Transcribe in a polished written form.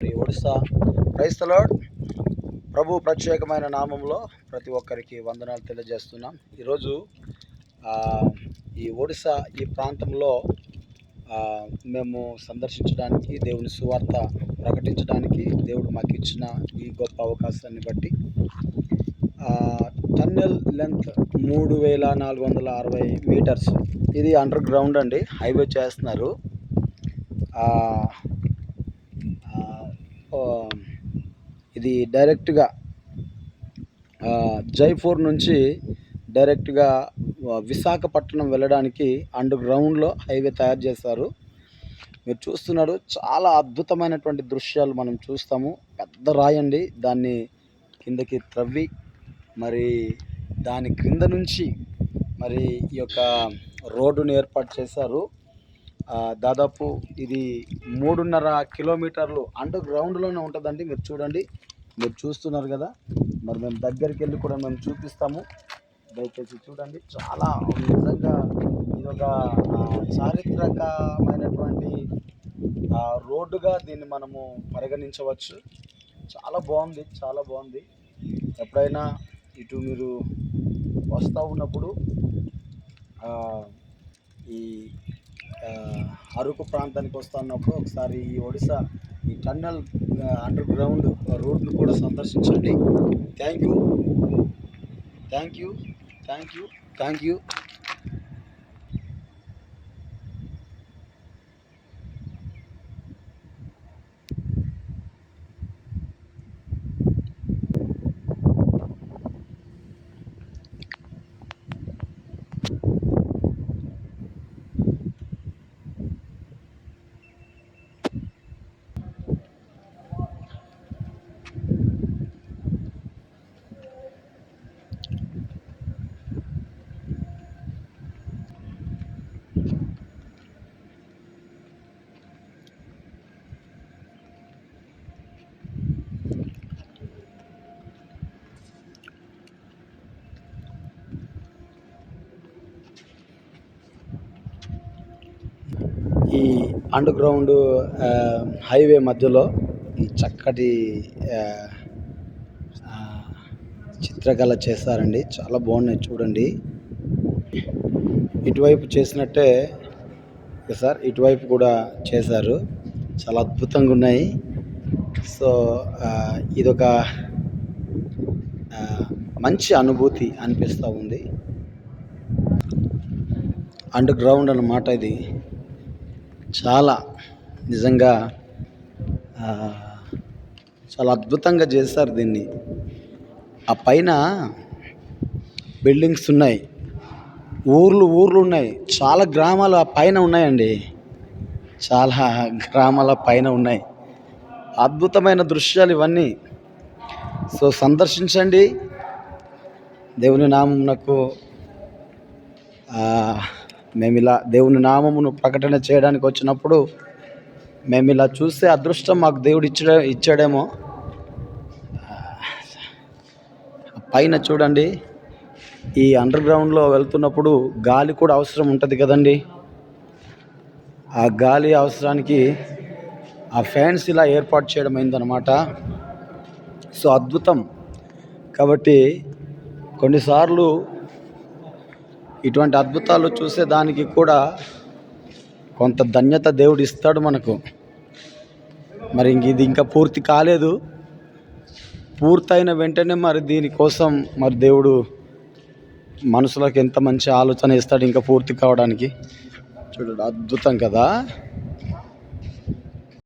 Odisha క్రైస్త lord ప్రభు ప్రత్యేకమైన నామంలో ప్రతి ఒక్కరికి వందనాలు తెలియజేస్తున్నాం. ఈరోజు ఈ ఒడిస్సా ఈ ప్రాంతంలో మేము సందర్శించడానికి, దేవుని సువార్త ప్రకటించడానికి దేవుడు మాకు ఇచ్చిన ఈ గొప్ప అవకాశాన్ని బట్టి టన్నెల్ లెంత్ 3460 మీటర్స్. ఇది అండర్ గ్రౌండ్ అండి, హైవే చేస్తున్నారు. ఇది డైరెక్ట్గా జైపూర్ నుంచి డైరెక్ట్గా విశాఖపట్నం వెళ్ళడానికి అండర్ గ్రౌండ్లో హైవే తయారు చేశారు. మీరు చూస్తున్నారు, చాలా అద్భుతమైనటువంటి దృశ్యాలు మనం చూస్తాము. పెద్ద రాయండి, దాన్ని కిందకి త్రవ్వి మరి దాని క్రింద నుంచి మరి ఈ యొక్క రోడ్డును ఏర్పాటు చేశారు. దాదాపు ఇది 3.5 కిలోమీటర్లు అండర్ గ్రౌండ్లోనే ఉంటుందండి. మీరు చూడండి, మీరు చూస్తున్నారు కదా. మరి మేము దగ్గరికి వెళ్ళి కూడా మేము చూపిస్తాము, దయచేసి చూడండి. చాలా నిజంగా ఇదొక చారిత్రకమైనటువంటి రోడ్డుగా దీన్ని మనము పరిగణించవచ్చు. చాలా బాగుంది, చాలా బాగుంది. ఎప్పుడైనా ఇటు మీరు వస్తూ ఉన్నప్పుడు ఈ అరకు ప్రాంతానికి వస్తున్నప్పుడు ఒకసారి ఈ ఒడిస్సా ఈ టన్నెల్ అండర్ గ్రౌండ్ రోడ్ను కూడా సందర్శించండి. Thank you, thank you, thank you, thank you. ఈ అండర్ గ్రౌండ్ హైవే మధ్యలో ఈ చక్కటి చిత్రకళ చేస్తారండి. చాలా బాగున్నాయి చూడండి. ఇటువైపు చేసినట్టే సార్, ఇటువైపు కూడా చేశారు. చాలా అద్భుతంగా ఉన్నాయి. సో ఇదొక మంచి అనుభూతి అనిపిస్తూ ఉంది. అండర్ గ్రౌండ్ అన్నమాట ఇది. చాలా నిజంగా చాలా అద్భుతంగా చేస్తారు దీన్ని. ఆ పైన బిల్డింగ్స్ ఉన్నాయి, ఊర్లు ఉన్నాయి, చాలా గ్రామాలు ఆ పైన ఉన్నాయండి. చాలా గ్రామాల పైన ఉన్నాయి. అద్భుతమైన దృశ్యాలు ఇవన్నీ. సో సందర్శించండి. దేవుని నామమునకు మేము ఇలా దేవుని నామమును ప్రకటన చేయడానికి వచ్చినప్పుడు మేము ఇలా చూస్తే అదృష్టం మాకు దేవుడు ఇచ్చాడేమో. పైన చూడండి, ఈ అండర్ గ్రౌండ్లో వెళ్తున్నప్పుడు గాలి కూడా అవసరం ఉంటుంది కదండి. ఆ గాలి అవసరానికి ఆ ఫ్యాన్స్ ఇలా ఏర్పాటు చేయడం అయిందనమాట. సో అద్భుతం. కాబట్టి కొన్నిసార్లు ఇటువంటి అద్భుతాలు చూసే దానికి కూడా కొంత ధన్యత దేవుడు ఇస్తాడు మనకు. మరి ఇది ఇంకా పూర్తి కాలేదు. పూర్తయిన వెంటనే మరి దీనికోసం మరి దేవుడు మనుషులకు ఎంత మంచి ఆలోచన ఇస్తాడు ఇంకా పూర్తి కావడానికి. చూడండి, అద్భుతం కదా.